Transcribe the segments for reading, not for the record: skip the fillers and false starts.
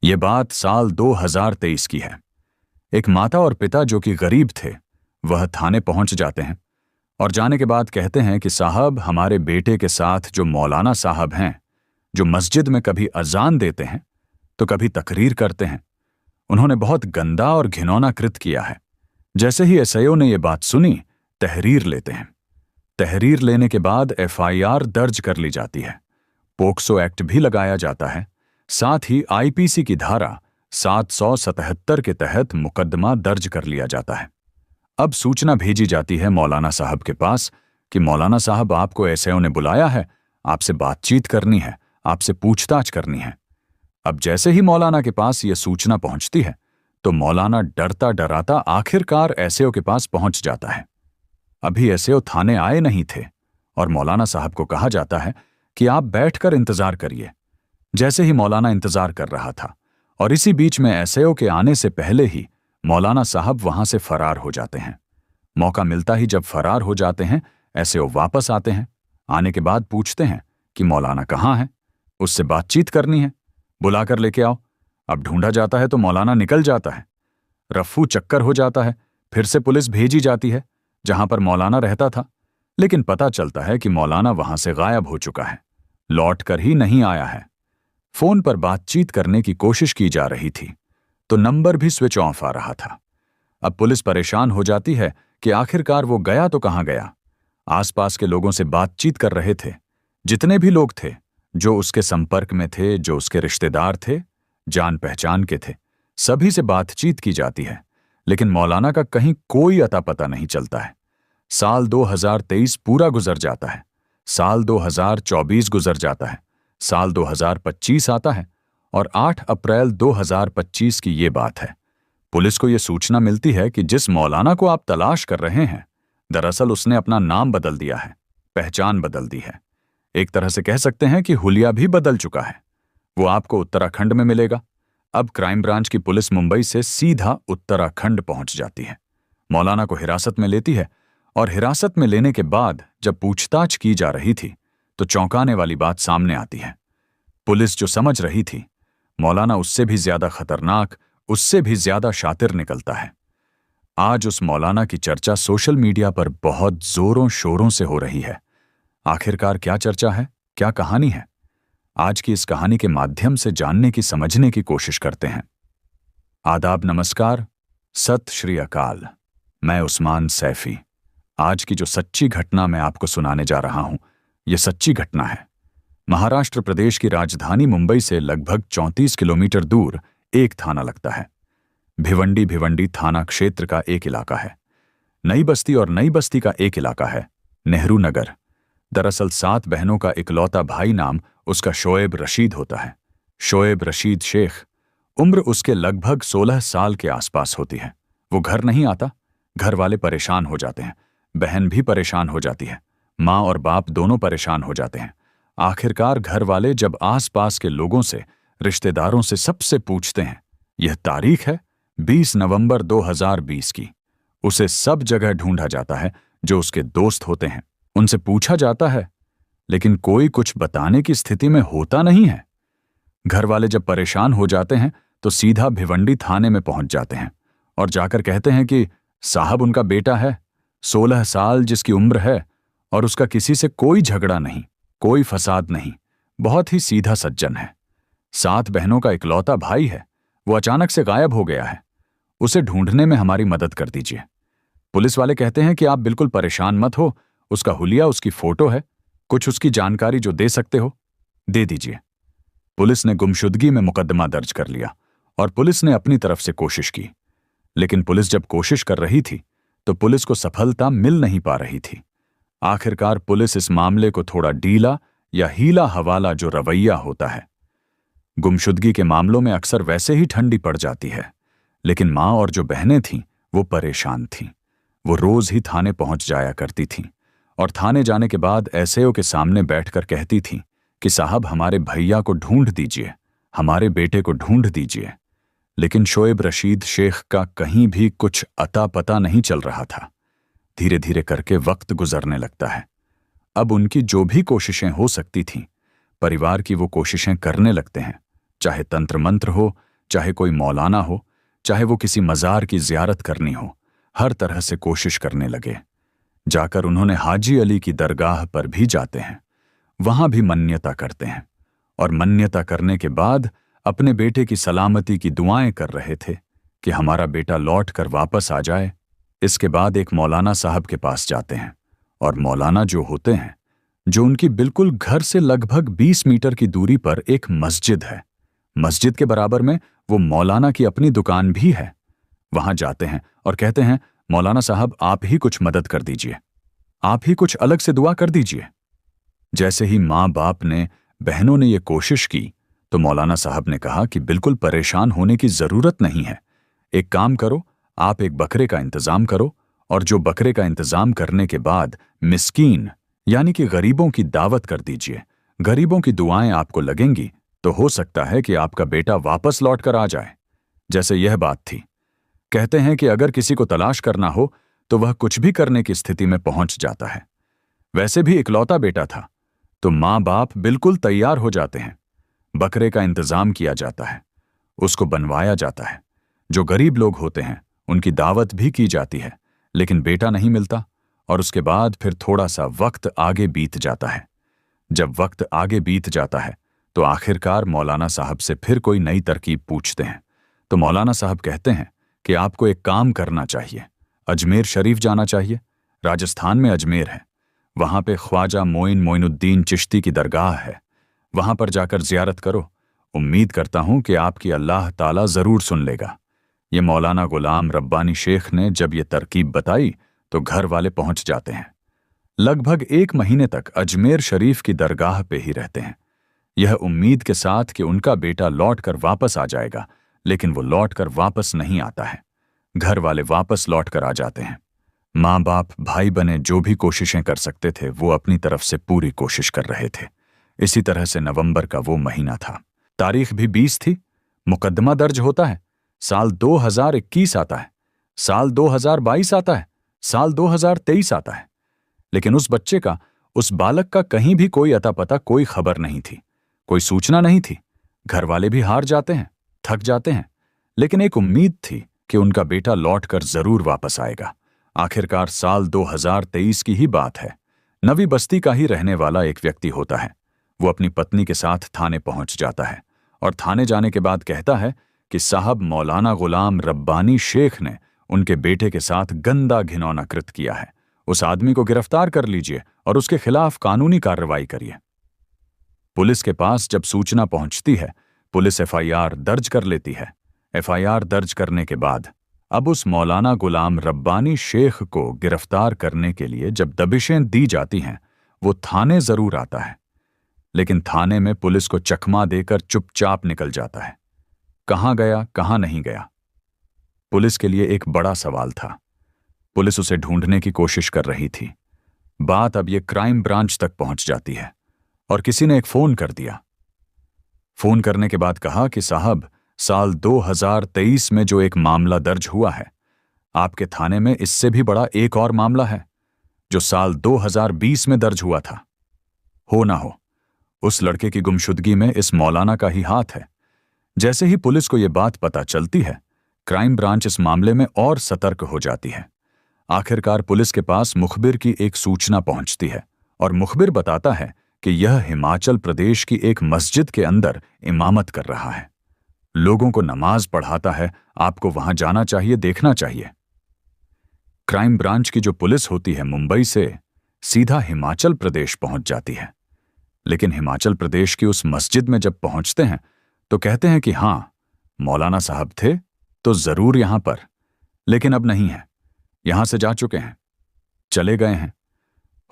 ये बात साल 2023 की है। एक माता और पिता जो कि गरीब थे, वह थाने पहुंच जाते हैं और जाने के बाद कहते हैं कि साहब, हमारे बेटे के साथ जो मौलाना साहब हैं, जो मस्जिद में कभी अजान देते हैं तो कभी तकरीर करते हैं, उन्होंने बहुत गंदा और घिनौना कृत्य किया है। जैसे ही एसआईओ ने यह बात सुनी, तहरीर लेते हैं। तहरीर लेने के बाद एफआईआर दर्ज कर ली जाती है, पोक्सो एक्ट भी लगाया जाता है, साथ ही आईपीसी की धारा 777 के तहत मुकदमा दर्ज कर लिया जाता है। अब सूचना भेजी जाती है मौलाना साहब के पास कि मौलाना साहब, आपको एसआईओ ने बुलाया है, आपसे बातचीत करनी है, आपसे पूछताछ करनी है। अब जैसे ही मौलाना के पास यह सूचना पहुंचती है तो मौलाना डरता डराता आखिरकार एसआईओ के पास पहुंच जाता है। अभी एसआईओ थाने आए नहीं थे और मौलाना साहब को कहा जाता है कि आप बैठकर इंतजार करिए। जैसे ही मौलाना इंतजार कर रहा था और इसी बीच में एसआईओ के आने से पहले ही मौलाना साहब वहां से फरार हो जाते हैं। मौका मिलता ही जब फरार हो जाते हैं, एसआईओ वापस आते हैं। आने के बाद पूछते हैं कि मौलाना कहाँ है, उससे बातचीत करनी है, बुलाकर लेके आओ। अब ढूंढा जाता है तो मौलाना निकल जाता है। रफ्फू चक्कर हो जाता है। फिर से पुलिस भेजी जाती है जहां पर मौलाना रहता था, लेकिन पता चलता है कि मौलाना वहां से गायब हो चुका है, लौट कर ही नहीं आया है। फोन पर बातचीत करने की कोशिश की जा रही थी तो नंबर भी स्विच ऑफ आ रहा था। अब पुलिस परेशान हो जाती है कि आखिरकार वो गया तो कहां गया। आसपास के लोगों से बातचीत कर रहे थे, जितने भी लोग थे जो उसके संपर्क में थे, जो उसके रिश्तेदार थे, जान पहचान के थे, सभी से बातचीत की जाती है, लेकिन मौलाना का कहीं कोई अता पता नहीं चलता है। साल 2023 पूरा गुजर जाता है, साल 2024 गुजर जाता है, साल 2025 आता है और 8 अप्रैल 2025 की ये बात है। पुलिस को यह सूचना मिलती है कि जिस मौलाना को आप तलाश कर रहे हैं, दरअसल उसने अपना नाम बदल दिया है, पहचान बदल दी है। एक तरह से कह सकते हैं कि हुलिया भी बदल चुका है। वो आपको उत्तराखंड में मिलेगा। अब क्राइम ब्रांच की पुलिस मुंबई से सीधा उत्तराखंड पहुंच जाती है, मौलाना को हिरासत में लेती है और हिरासत में लेने के बाद जब पूछताछ की जा रही थी तो चौंकाने वाली बात सामने आती है। पुलिस जो समझ रही थी, मौलाना उससे भी ज्यादा खतरनाक, उससे भी ज्यादा शातिर निकलता है। आज उस मौलाना की चर्चा सोशल मीडिया पर बहुत जोरों शोरों से हो रही है। आखिरकार क्या चर्चा है, क्या कहानी है? आज की इस कहानी के माध्यम से जानने की, समझने की कोशिश करते हैं। आदाब, नमस्कार, सत श्री अकाल। मैं उस्मान सैफी। आज की जो सच्ची घटना मैं आपको सुनाने जा रहा हूं, यह सच्ची घटना है। महाराष्ट्र प्रदेश की राजधानी मुंबई से लगभग 34 किलोमीटर दूर एक थाना लगता है। भिवंडी थाना क्षेत्र का एक इलाका है। नई बस्ती और नई बस्ती का एक इलाका है, नेहरू नगर। दरअसल 7 बहनों का इकलौता भाई, नाम उसका शोएब रशीद होता है। शोएब रशीद शेख। उम्र उसके लगभग 16 साल के आसपास होती है। वो घर नहीं आता। घर वाले परेशान हो जाते हैं, बहन भी परेशान हो जाती है, माँ और बाप दोनों परेशान हो जाते हैं। आखिरकार घर वाले जब आसपास के लोगों से, रिश्तेदारों से, सबसे पूछते हैं। यह तारीख है 20 नवंबर 2020 की। उसे सब जगह ढूंढा जाता है, जो उसके दोस्त होते हैं उनसे पूछा जाता है, लेकिन कोई कुछ बताने की स्थिति में होता नहीं है। घर वाले जब परेशान हो जाते हैं तो सीधा भिवंडी थाने में पहुंच जाते हैं और जाकर कहते हैं कि साहब, उनका बेटा है, 16 साल जिसकी उम्र है, और उसका किसी से कोई झगड़ा नहीं, कोई फसाद नहीं, बहुत ही सीधा सज्जन है। 7 बहनों का इकलौता भाई है, वो अचानक से गायब हो गया है। उसे ढूंढने में हमारी मदद कर दीजिए। पुलिस वाले कहते हैं कि आप बिल्कुल परेशान मत हो, उसका हुलिया, उसकी फोटो है, कुछ उसकी जानकारी जो दे सकते हो दे दीजिए। पुलिस ने गुमशुदगी में मुकदमा दर्ज कर लिया और पुलिस ने अपनी तरफ से कोशिश की, लेकिन पुलिस जब कोशिश कर रही थी तो पुलिस को सफलता मिल नहीं पा रही थी। आखिरकार पुलिस इस मामले को थोड़ा ढीला या हीला हवाला जो रवैया होता है, गुमशुदगी के मामलों में अक्सर वैसे ही ठंडी पड़ जाती है। लेकिन माँ और जो बहनें थीं वो परेशान थीं। वो रोज ही थाने पहुंच जाया करती थीं और थाने जाने के बाद एसआईओ के सामने बैठकर कहती थीं कि साहब, हमारे भैया को ढूंढ दीजिए, हमारे बेटे को ढूंढ दीजिए। लेकिन शोएब रशीद शेख का कहीं भी कुछ अता पता नहीं चल रहा था। धीरे धीरे करके वक्त गुजरने लगता है। अब उनकी जो भी कोशिशें हो सकती थीं, परिवार की वो कोशिशें करने लगते हैं, चाहे तंत्र मंत्र हो, चाहे कोई मौलाना हो, चाहे वो किसी मज़ार की ज़ियारत करनी हो, हर तरह से कोशिश करने लगे। जाकर उन्होंने हाजी अली की दरगाह पर भी जाते हैं, वहां भी मन्यता करते हैं और मन्यता करने के बाद अपने बेटे की सलामती की दुआएं कर रहे थे कि हमारा बेटा लौट कर वापस आ जाए। इसके बाद एक मौलाना साहब के पास जाते हैं और मौलाना जो होते हैं, जो उनकी बिल्कुल घर से लगभग 20 मीटर की दूरी पर एक मस्जिद है, मस्जिद के बराबर में वो मौलाना की अपनी दुकान भी है, वहां जाते हैं और कहते हैं, मौलाना साहब आप ही कुछ मदद कर दीजिए, आप ही कुछ अलग से दुआ कर दीजिए। जैसे ही माँ बाप ने, बहनों ने ये कोशिश की तो मौलाना साहब ने कहा कि बिल्कुल परेशान होने की जरूरत नहीं है, एक काम करो, आप एक बकरे का इंतजाम करो और जो बकरे का इंतजाम करने के बाद मिस्कीन यानी कि गरीबों की दावत कर दीजिए, गरीबों की दुआएं आपको लगेंगी तो हो सकता है कि आपका बेटा वापस लौट कर आ जाए। जैसे यह बात थी। कहते हैं कि अगर किसी को तलाश करना हो तो वह कुछ भी करने की स्थिति में पहुंच जाता है। वैसे भी इकलौता बेटा था तो माँ बाप बिल्कुल तैयार हो जाते हैं। बकरे का इंतजाम किया जाता है, उसको बनवाया जाता है, जो गरीब लोग होते हैं उनकी दावत भी की जाती है, लेकिन बेटा नहीं मिलता और उसके बाद फिर थोड़ा सा वक्त आगे बीत जाता है। जब वक्त आगे बीत जाता है तो आखिरकार मौलाना साहब से फिर कोई नई तरकीब पूछते हैं तो मौलाना साहब कहते हैं कि आपको एक काम करना चाहिए, अजमेर शरीफ जाना चाहिए। राजस्थान में अजमेर है, वहां पे ख्वाजा मोइनुद्दीन चिश्ती की दरगाह है, वहां पर जाकर जियारत करो, उम्मीद करता हूं कि आपकी अल्लाह ताला जरूर सुन लेगा। ये मौलाना गुलाम रब्बानी शेख ने जब ये तरकीब बताई तो घर वाले पहुंच जाते हैं। लगभग 1 महीने तक अजमेर शरीफ की दरगाह पे ही रहते हैं, यह उम्मीद के साथ कि उनका बेटा लौट कर वापस आ जाएगा, लेकिन वो लौट कर वापस नहीं आता है। घर वाले वापस लौट कर आ जाते हैं। माँ बाप भाई बने जो भी कोशिशें कर सकते थे वो अपनी तरफ से पूरी कोशिश कर रहे थे। इसी तरह से नवंबर का वो महीना था, तारीख भी 20 थी, मुकदमा दर्ज होता है, साल 2021 आता है, साल 2022 आता है, साल 2023 आता है, लेकिन उस बच्चे का, उस बालक का कहीं भी कोई अता पता, कोई खबर नहीं थी, कोई सूचना नहीं थी। घर वाले भी हार जाते हैं, थक जाते हैं, लेकिन एक उम्मीद थी कि उनका बेटा लौटकर जरूर वापस आएगा। आखिरकार साल 2023 की ही बात है। नवी बस्ती का ही रहने वाला एक व्यक्ति होता है, वो अपनी पत्नी के साथ थाने पहुंच जाता है और थाने जाने के बाद कहता है कि साहब मौलाना गुलाम रब्बानी शेख ने उनके बेटे के साथ गंदा घिनौना कृत किया है, उस आदमी को गिरफ्तार कर लीजिए और उसके खिलाफ कानूनी कार्रवाई करिए। पुलिस के पास जब सूचना पहुंचती है, पुलिस एफआईआर दर्ज कर लेती है। एफआईआर दर्ज करने के बाद अब उस मौलाना गुलाम रब्बानी शेख को गिरफ्तार करने के लिए जब दबिशें दी जाती हैं, वो थाने जरूर आता है, लेकिन थाने में पुलिस को चकमा देकर चुपचाप निकल जाता है। कहां गया, कहां नहीं गया, पुलिस के लिए एक बड़ा सवाल था। पुलिस उसे ढूंढने की कोशिश कर रही थी। बात अब ये क्राइम ब्रांच तक पहुंच जाती है और किसी ने एक फोन कर दिया। फोन करने के बाद कहा कि साहब, साल 2023 में जो एक मामला दर्ज हुआ है, आपके थाने में इससे भी बड़ा एक और मामला है जो साल 2020 में दर्ज हुआ था। हो ना हो, उस लड़के की गुमशुदगी में इस मौलाना का ही हाथ है। जैसे ही पुलिस को यह बात पता चलती है, क्राइम ब्रांच इस मामले में और सतर्क हो जाती है। आखिरकार पुलिस के पास मुखबिर की एक सूचना पहुंचती है और मुखबिर बताता है कि यह हिमाचल प्रदेश की एक मस्जिद के अंदर इमामत कर रहा है, लोगों को नमाज पढ़ाता है, आपको वहां जाना चाहिए, देखना चाहिए। क्राइम ब्रांच की जो पुलिस होती है मुंबई से सीधा हिमाचल प्रदेश पहुंच जाती है, लेकिन हिमाचल प्रदेश की उस मस्जिद में जब पहुंचते हैं तो कहते हैं कि हां, मौलाना साहब थे तो जरूर यहां पर, लेकिन अब नहीं है, यहां से जा चुके हैं, चले गए हैं।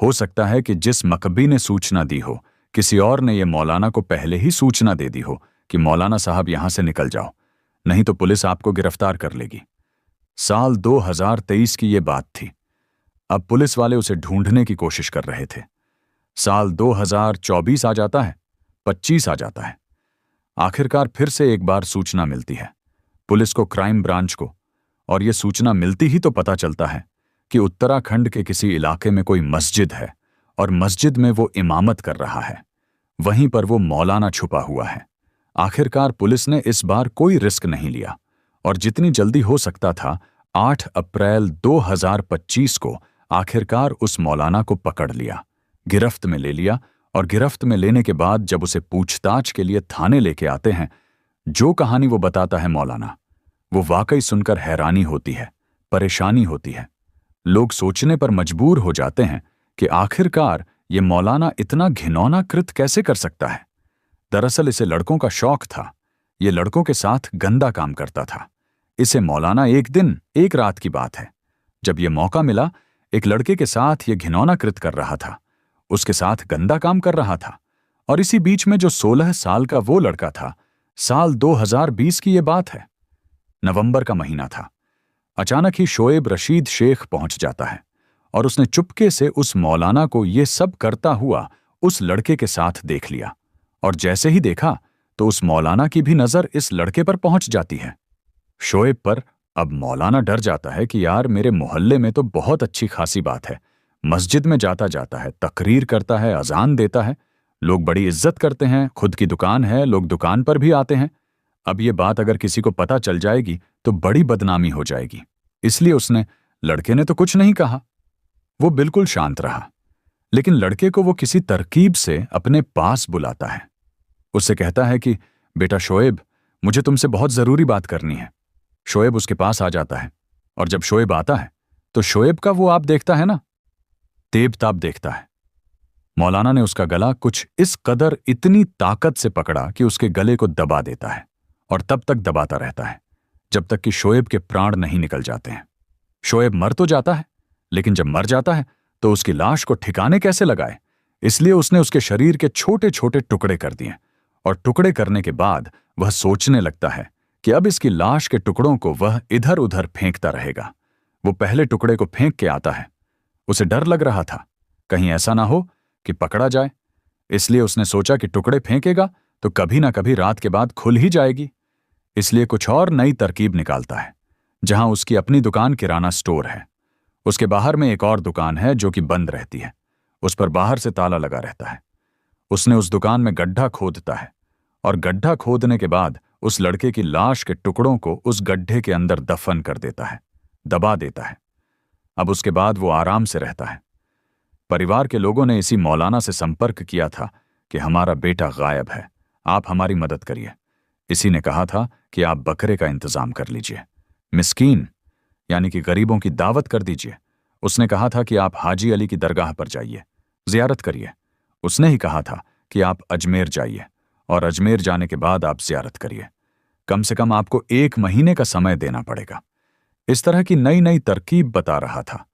हो सकता है कि जिस मकबी ने सूचना दी हो, किसी और ने यह मौलाना को पहले ही सूचना दे दी हो कि मौलाना साहब यहां से निकल जाओ, नहीं तो पुलिस आपको गिरफ्तार कर लेगी। साल 2023 की यह बात थी। अब पुलिस वाले उसे ढूंढने की कोशिश कर रहे थे। साल 2024 आ जाता है, 25 आ जाता है। आखिरकार फिर से एक बार सूचना मिलती है पुलिस को, क्राइम ब्रांच को, और यह सूचना मिलती ही तो पता चलता है कि उत्तराखंड के किसी इलाके में कोई मस्जिद है और मस्जिद में वो इमामत कर रहा है, वहीं पर वो मौलाना छुपा हुआ है। आखिरकार पुलिस ने इस बार कोई रिस्क नहीं लिया और जितनी जल्दी हो सकता था 8 अप्रैल 2025 को आखिरकार उस मौलाना को पकड़ लिया, गिरफ्त में ले लिया। और गिरफ्त में लेने के बाद जब उसे पूछताछ के लिए थाने लेके आते हैं, जो कहानी वो बताता है मौलाना, वो वाकई सुनकर हैरानी होती है, परेशानी होती है। लोग सोचने पर मजबूर हो जाते हैं कि आखिरकार ये मौलाना इतना घिनौना कृत कैसे कर सकता है। दरअसल इसे लड़कों का शौक था, ये लड़कों के साथ गंदा काम करता था। इसे मौलाना एक दिन एक रात की बात है, जब ये मौका मिला, एक लड़के के साथ ये घिनौना कृत कर रहा था, उसके साथ गंदा काम कर रहा था। और इसी बीच में जो 16 साल का वो लड़का था, साल 2020 की ये बात है, नवंबर का महीना था। अचानक ही शोएब रशीद शेख पहुंच जाता है और उसने चुपके से उस मौलाना को ये सब करता हुआ उस लड़के के साथ देख लिया। और जैसे ही देखा तो उस मौलाना की भी नजर इस लड़के पर पहुंच जाती है, शोएब पर। अब मौलाना डर जाता है कि यार मेरे मोहल्ले में तो बहुत अच्छी खासी बात है, मस्जिद में जाता जाता है, तकरीर करता है, अजान देता है, लोग बड़ी इज्जत करते हैं, खुद की दुकान है, लोग दुकान पर भी आते हैं। अब ये बात अगर किसी को पता चल जाएगी तो बड़ी बदनामी हो जाएगी। इसलिए उसने, लड़के ने तो कुछ नहीं कहा, वो बिल्कुल शांत रहा। लेकिन लड़के को वो किसी तरकीब से अपने पास बुलाता है, उससे कहता है कि बेटा शोएब, मुझे तुमसे बहुत जरूरी बात करनी है। शोएब उसके पास आ जाता है और जब शोएब आता है तो शोएब का वो आप देखता है ना, तेब ताब देखता है। मौलाना ने उसका गला कुछ इस कदर इतनी ताकत से पकड़ा कि उसके गले को दबा देता है और तब तक दबाता रहता है जब तक कि शोएब के प्राण नहीं निकल जाते हैं। शोएब मर तो जाता है, लेकिन जब मर जाता है तो उसकी लाश को ठिकाने कैसे लगाए, इसलिए उसने उसके शरीर के छोटे छोटे टुकड़े कर दिए। और टुकड़े करने के बाद वह सोचने लगता है कि अब इसकी लाश के टुकड़ों को वह इधर उधर फेंकता रहेगा। वो पहले टुकड़े को फेंक के आता है, उसे डर लग रहा था कहीं ऐसा ना हो कि पकड़ा जाए, इसलिए उसने सोचा कि टुकड़े फेंकेगा तो कभी ना कभी रात के बाद खुल ही जाएगी। इसलिए कुछ और नई तरकीब निकालता है। जहां उसकी अपनी दुकान किराना स्टोर है, उसके बाहर में एक और दुकान है जो कि बंद रहती है, उस पर बाहर से ताला लगा रहता है। उसने उस दुकान में गड्ढा खोदता है और गड्ढा खोदने के बाद उस लड़के की लाश के टुकड़ों को उस गड्ढे के अंदर दफन कर देता है, दबा देता है। अब उसके बाद वो आराम से रहता है। परिवार के लोगों ने इसी मौलाना से संपर्क किया था कि हमारा बेटा गायब है, आप हमारी मदद करिए। इसी ने कहा था कि आप बकरे का इंतजाम कर लीजिए, मिस्कीन यानी कि गरीबों की दावत कर दीजिए। उसने कहा था कि आप हाजी अली की दरगाह पर जाइए, जियारत करिए। उसने ही कहा था कि आप अजमेर जाइए और अजमेर जाने के बाद आप जियारत करिए। कम से कम आपको 1 महीने का समय देना पड़ेगा। इस तरह की नई नई तरकीब बता रहा था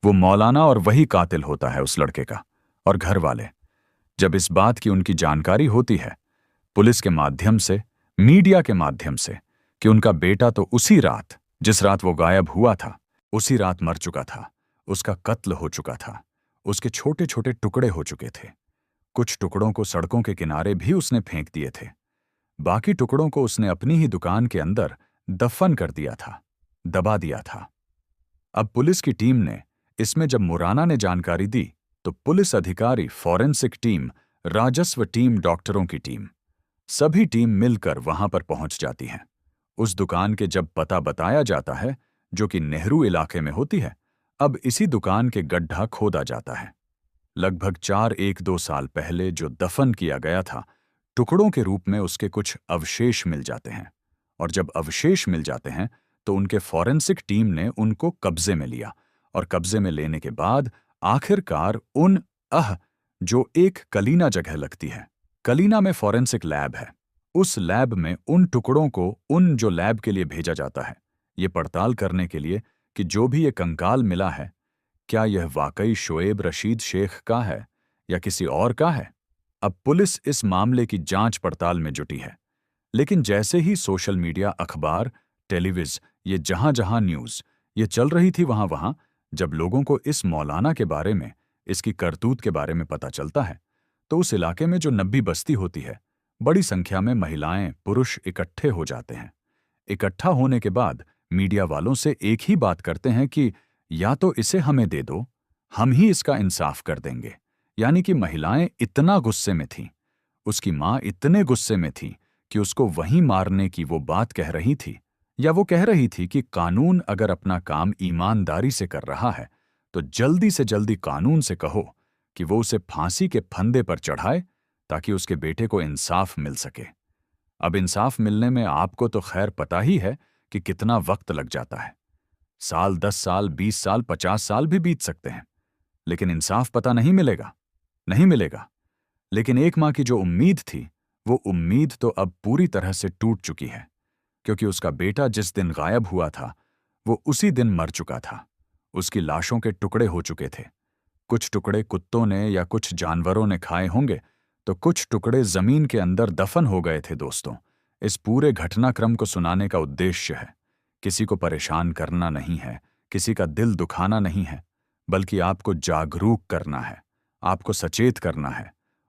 वो मौलाना, और वही कातिल होता है उस लड़के का। और घर वाले जब इस बात की उनकी जानकारी होती है पुलिस के माध्यम से, मीडिया के माध्यम से, कि उनका बेटा तो उसी रात, जिस रात वो गायब हुआ था, उसी रात मर चुका था, उसका कत्ल हो चुका था, उसके छोटे छोटे टुकड़े हो चुके थे। कुछ टुकड़ों को सड़कों के किनारे भी उसने फेंक दिए थे, बाकी टुकड़ों को उसने अपनी ही दुकान के अंदर दफन कर दिया था, दबा दिया था। अब पुलिस की टीम ने इसमें जब मुराना ने जानकारी दी तो पुलिस अधिकारी, फॉरेंसिक टीम, राजस्व टीम, डॉक्टरों की टीम, सभी टीम मिलकर वहां पर पहुंच जाती हैं। उस दुकान के जब पता बताया जाता है, जो कि नेहरू इलाके में होती है, अब इसी दुकान के गड्ढा खोदा जाता है। लगभग 4-1-2 साल पहले जो दफन किया गया था, टुकड़ों के रूप में उसके कुछ अवशेष मिल जाते हैं। और जब अवशेष मिल जाते हैं तो उनके फॉरेंसिक टीम ने उनको कब्जे में लिया और कब्जे में लेने के बाद आखिरकार जो एक कलीना जगह लगती है, कलीना में फॉरेंसिक लैब है, उस लैब में उन टुकड़ों को उन जो लैब के लिए भेजा जाता है, ये पड़ताल करने के लिए कि जो भी ये कंकाल मिला है, क्या यह वाकई शोएब रशीद शेख का है या किसी और का है। अब पुलिस इस मामले की जांच पड़ताल में जुटी है। लेकिन जैसे ही सोशल मीडिया, अखबार, टेलीविजन, ये जहां जहां न्यूज ये चल रही थी, वहां वहां जब लोगों को इस मौलाना के बारे में, इसकी करतूत के बारे में पता चलता है, तो उस इलाके में जो नब्बी बस्ती होती है, बड़ी संख्या में महिलाएं, पुरुष इकट्ठे हो जाते हैं। इकट्ठा होने के बाद मीडिया वालों से एक ही बात करते हैं कि या तो इसे हमें दे दो, हम ही इसका इंसाफ कर देंगे। यानी कि महिलाएं इतना गुस्से में थीं, उसकी मां इतने गुस्से में थी कि उसको वहीं मारने की वो बात कह रही थी, या वो कह रही थी कि कानून अगर अपना काम ईमानदारी से कर रहा है तो जल्दी से जल्दी कानून से कहो कि वो उसे फांसी के फंदे पर चढ़ाए ताकि उसके बेटे को इंसाफ मिल सके। अब इंसाफ मिलने में आपको तो खैर पता ही है कि कितना वक्त लग जाता है। साल, 10 साल, 20 साल, 50 साल भी बीत सकते हैं, लेकिन इंसाफ पता नहीं मिलेगा, नहीं मिलेगा। लेकिन एक मां की जो उम्मीद थी, वो उम्मीद तो अब पूरी तरह से टूट चुकी है, क्योंकि उसका बेटा जिस दिन गायब हुआ था वो उसी दिन मर चुका था। उसकी लाशों के टुकड़े हो चुके थे। कुछ टुकड़े कुत्तों ने या कुछ जानवरों ने खाए होंगे, तो कुछ टुकड़े जमीन के अंदर दफन हो गए थे। दोस्तों, इस पूरे घटनाक्रम को सुनाने का उद्देश्य है किसी को परेशान करना नहीं है, किसी का दिल दुखाना नहीं है, बल्कि आपको जागरूक करना है, आपको सचेत करना है